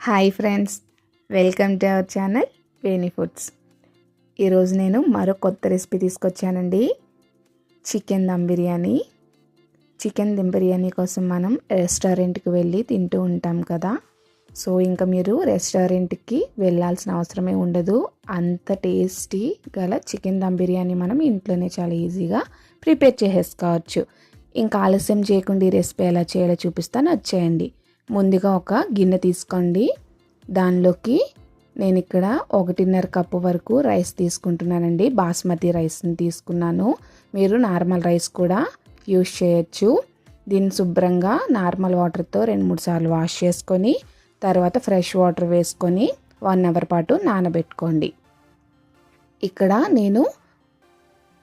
Hi friends, welcome to our channel Veni foods. ఈరోజు నేను మరో కొత్త రెసిపీ తీసుకొచ్చానండి. చికెన్ దమ్ బిర్యానీ. చికెన్ దమ్ బిర్యానీ కోసం మనం రెస్టారెంట్కి వెళ్ళి తింటూ ఉంటాం కదా. సో ఇంకా మీరు రెస్టారెంట్కి వెళ్ళాల్సిన అవసరమే ఉండదు. అంత టేస్టీ గల చికెన్ దమ్ బిర్యానీ మనం ఇంట్లోనే చాలా ఈజీగా ప్రిపేర్ చేసేసుకోవచ్చు. ఇంకా ఆలస్యం చేయకుండా ఈ రెసిపీ ఎలా చేయాలో చూపిస్తాను, వచ్చేయండి. ముందుగా ఒక గిన్నె తీసుకోండి. దానిలోకి నేను ఇక్కడ 1.5 కప్పు వరకు రైస్ తీసుకుంటున్నానండి. బాస్మతి రైస్ని తీసుకున్నాను. మీరు నార్మల్ రైస్ కూడా యూస్ చేయొచ్చు. దీన్ని శుభ్రంగా నార్మల్ వాటర్తో 2-3 సార్లు వాష్ చేసుకొని తర్వాత ఫ్రెష్ వాటర్ వేసుకొని 1 అవర్ పాటు నానబెట్టుకోండి. ఇక్కడ నేను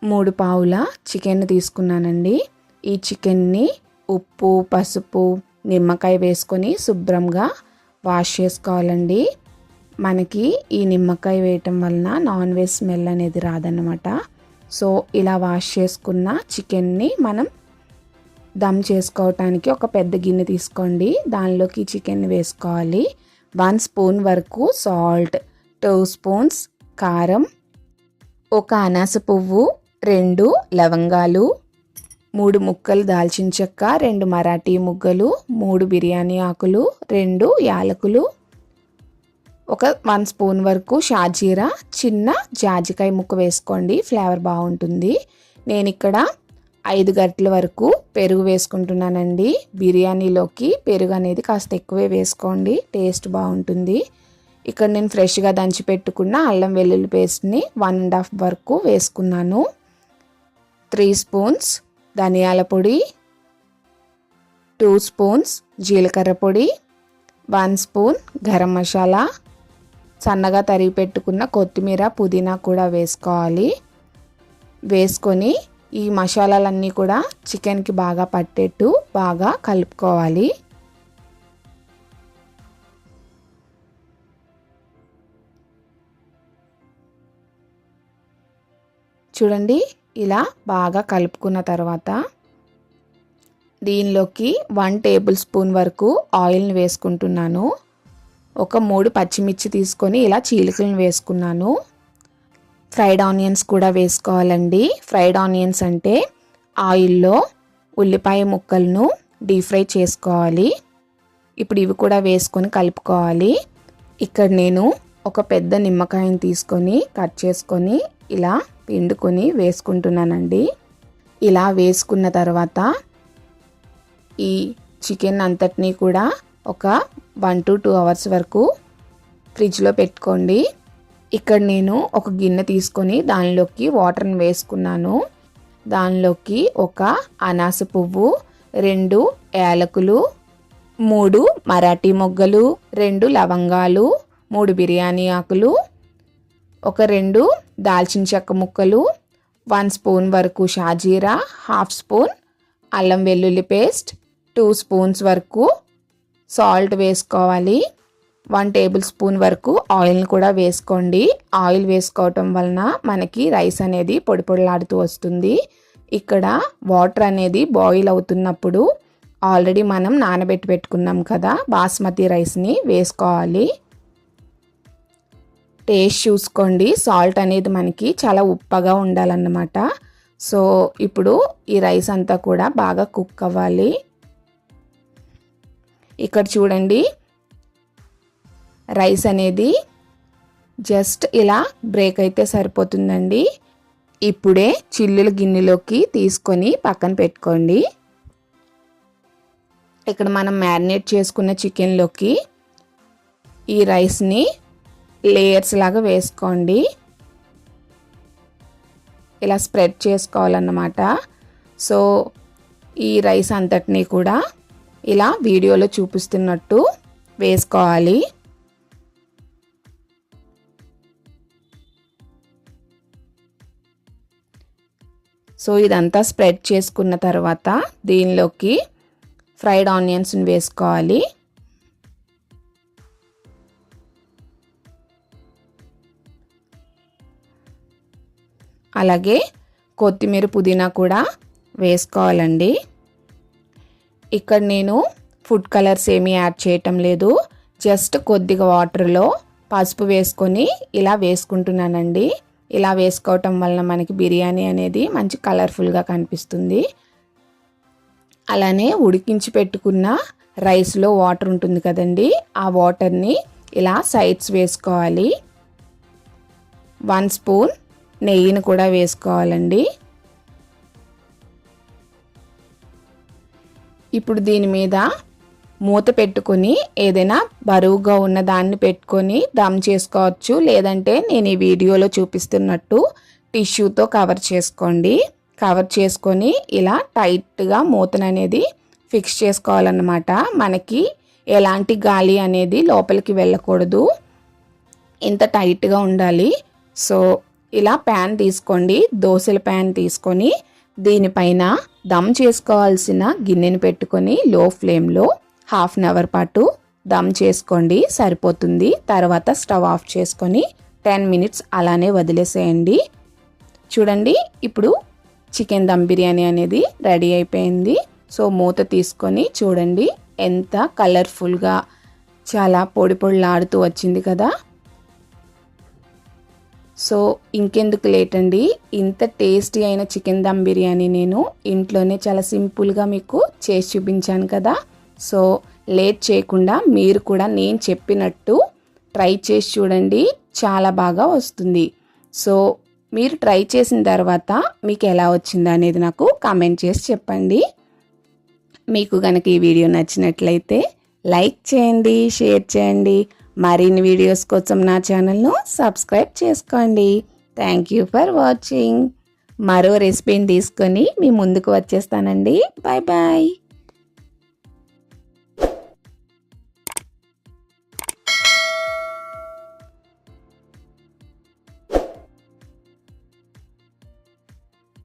3 పావుల చికెన్ తీసుకున్నానండి. ఈ చికెన్ని ఉప్పు, పసుపు, నిమ్మకాయ వేసుకొని శుభ్రంగా వాష్ చేసుకోవాలండి. మనకి ఈ నిమ్మకాయ వేయటం వలన నాన్ వెజ్ స్మెల్ అనేది రాదన్నమాట. సో ఇలా వాష్ చేసుకున్న చికెన్ని మనం దమ్ చేసుకోవటానికి ఒక పెద్ద గిన్నె తీసుకోండి. దానిలోకి చికెన్ వేసుకోవాలి. 1 స్పూన్ వరకు సాల్ట్, 2 స్పూన్స్ కారం, 1 అనాస పువ్వు, 2 లవంగాలు, 3 ముక్కలు దాల్చిన చెక్క, 2 మరాఠీ ముగ్గలు, 3 బిర్యానీ ఆకులు, 2 యాలకులు, 1 స్పూన్ వరకు షాజీరా, చిన్న జాజికాయ ముక్క వేసుకోండి, ఫ్లేవర్ బాగుంటుంది. నేను ఇక్కడ 5 గరిటెల వరకు పెరుగు వేసుకుంటున్నానండి. బిర్యానీలోకి పెరుగు అనేది కాస్త ఎక్కువే వేసుకోండి, టేస్ట్ బాగుంటుంది. ఇక్కడ నేను ఫ్రెష్గా దంచి పెట్టుకున్న అల్లం వెల్లుల్లి పేస్ట్ని 1.5 వరకు వేసుకున్నాను. 3 స్పూన్స్ ధనియాల పొడి, 2 స్పూన్స్ జీలకర్ర పొడి, 1 స్పూన్ గరం మసాలా, సన్నగా తరిగి పెట్టుకున్న కొత్తిమీర, పుదీనా కూడా వేసుకోవాలి. వేసుకొని ఈ మసాలాలన్నీ కూడా చికెన్కి బాగా పట్టేట్టు బాగా కలుపుకోవాలి. చూడండి, ఇలా బాగా కలుపుకున్న తర్వాత దీనిలోకి 1 టేబుల్ స్పూన్ వరకు ఆయిల్ని వేసుకుంటున్నాను. ఒక 3 పచ్చిమిర్చి తీసుకొని ఇలా చీలికలను వేసుకున్నాను. ఫ్రైడ్ ఆనియన్స్ కూడా వేసుకోవాలండి. ఫ్రైడ్ ఆనియన్స్ అంటే ఆయిల్లో ఉల్లిపాయ ముక్కలను డీప్ ఫ్రై చేసుకోవాలి. ఇప్పుడు ఇవి కూడా వేసుకొని కలుపుకోవాలి. ఇక్కడ నేను ఒక పెద్ద నిమ్మకాయని తీసుకొని కట్ చేసుకొని ఇలా పిండుకొని వేసుకుంటున్నానండి. ఇలా వేసుకున్న తర్వాత ఈ చికెన్ అంతటినీ కూడా ఒక 1 to 2 అవర్స్ వరకు ఫ్రిడ్జ్లో పెట్టుకోండి. ఇక్కడ నేను ఒక గిన్నె తీసుకొని దానిలోకి వాటర్ని వేసుకున్నాను. దానిలోకి 1 అనాస పువ్వు, 2 యాలకులు, 3 మరాఠీ మొగ్గలు, 2 లవంగాలు, 3 బిర్యానీ ఆకులు, 2 దాల్చిన చెక్క ముక్కలు, 1 స్పూన్ వరకు షాజీరా, 1/2 స్పూన్ అల్లం వెల్లుల్లి పేస్ట్, 2 స్పూన్స్ వరకు సాల్ట్ వేసుకోవాలి. 1 టేబుల్ స్పూన్ వరకు ఆయిల్ని కూడా వేసుకోండి. ఆయిల్ వేసుకోవటం వలన మనకి రైస్ అనేది పొడి పొడిలాడుతూ వస్తుంది. ఇక్కడ వాటర్ అనేది బాయిల్ అవుతున్నప్పుడు ఆల్రెడీ మనం నానబెట్టి పెట్టుకున్నాం కదా బాస్మతి రైస్ని వేసుకోవాలి. టేస్ట్ చూసుకోండి. సాల్ట్ అనేది మనకి చాలా ఉప్పగా ఉండాలన్నమాట. సో ఇప్పుడు ఈ రైస్ అంతా కూడా బాగా కుక్ అవ్వాలి. ఇక్కడ చూడండి, రైస్ అనేది జస్ట్ ఇలా బ్రేక్ అయితే సరిపోతుందండి. ఇప్పుడే చిల్లుల గిన్నెలోకి తీసుకొని పక్కన పెట్టుకోండి. ఇక్కడ మనం మ్యారినేట్ చేసుకున్న చికెన్లోకి ఈ రైస్ని లేయర్స్ లాగా వేసుకోండి. ఇలా స్ప్రెడ్ చేసుకోవాలన్నమాట. సో ఈ రైస్ అంతటినీ కూడా ఇలా వీడియోలో చూపిస్తున్నట్టు వేసుకోవాలి. సో ఇదంతా స్ప్రెడ్ చేసుకున్న తర్వాత దీనిలోకి ఫ్రైడ్ ఆనియన్స్ని వేసుకోవాలి. అలాగే కొత్తిమీర, పుదీనా కూడా వేసుకోవాలండి. ఇక్కడ నేను ఫుడ్ కలర్స్ ఏమీ యాడ్ చేయటం లేదు. జస్ట్ కొద్దిగా వాటర్లో పసుపు వేసుకొని ఇలా వేసుకుంటున్నానండి. ఇలా వేసుకోవటం వలన మనకి బిర్యానీ అనేది మంచి కలర్ఫుల్గా కనిపిస్తుంది. అలానే ఉడికించి పెట్టుకున్న రైస్లో వాటర్ ఉంటుంది కదండి, ఆ వాటర్ని ఇలా సైడ్స్ వేసుకోవాలి. 1 స్పూన్ నెయ్యిని కూడా వేసుకోవాలండి. ఇప్పుడు దీని మీద మూత పెట్టుకొని ఏదైనా బరువుగా ఉన్న దాన్ని పెట్టుకొని దమ్ చేసుకోవచ్చు. లేదంటే నేను ఈ వీడియోలో చూపిస్తున్నట్టు టిష్యూతో కవర్ చేసుకోండి. కవర్ చేసుకొని ఇలా టైట్గా మూతను అనేది ఫిక్స్ చేసుకోవాలన్నమాట. మనకి ఎలాంటి గాలి అనేది లోపలికి వెళ్ళకూడదు, ఇంత టైట్గా ఉండాలి. సో ఇలా ప్యాన్ తీసుకోండి, దోశల ప్యాన్ తీసుకొని దీనిపైన దమ్ చేసుకోవాల్సిన గిన్నెని పెట్టుకొని లో ఫ్లేమ్లో 1/2 అవర్ పాటు దమ్ చేసుకోండి, సరిపోతుంది. తర్వాత స్టవ్ ఆఫ్ చేసుకొని 10 మినిట్స్ అలానే వదిలేసేయండి. చూడండి, ఇప్పుడు చికెన్ దమ్ బిర్యానీ అనేది రెడీ అయిపోయింది. సో మూత తీసుకొని చూడండి, ఎంత కలర్ఫుల్గా చాలా పొడి పొడిలాడుతూ వచ్చింది కదా. సో ఇంకెందుకు లేట్ అండి, ఇంత టేస్టీ అయిన చికెన్ దమ్ బిర్యానీ నేను ఇంట్లోనే చాలా సింపుల్గా మీకు చేసి చూపించాను కదా. సో లేట్ చేయకుండా మీరు కూడా నేను చెప్పినట్టు ట్రై చేసి చూడండి, చాలా బాగా వస్తుంది. సో మీరు ట్రై చేసిన తర్వాత మీకు ఎలా వచ్చింది అనేది నాకు కామెంట్ చేసి చెప్పండి. మీకు కనుక ఈ వీడియో నచ్చినట్లయితే లైక్ చేయండి, షేర్ చేయండి. మరిన్ని వీడియోస్ కోసం నా ఛానల్ను సబ్స్క్రైబ్ చేసుకోండి. Thank you for watching. మరో రెసిపీని తీసుకొని మీ ముందుకు వచ్చేస్తానండి. Bye bye.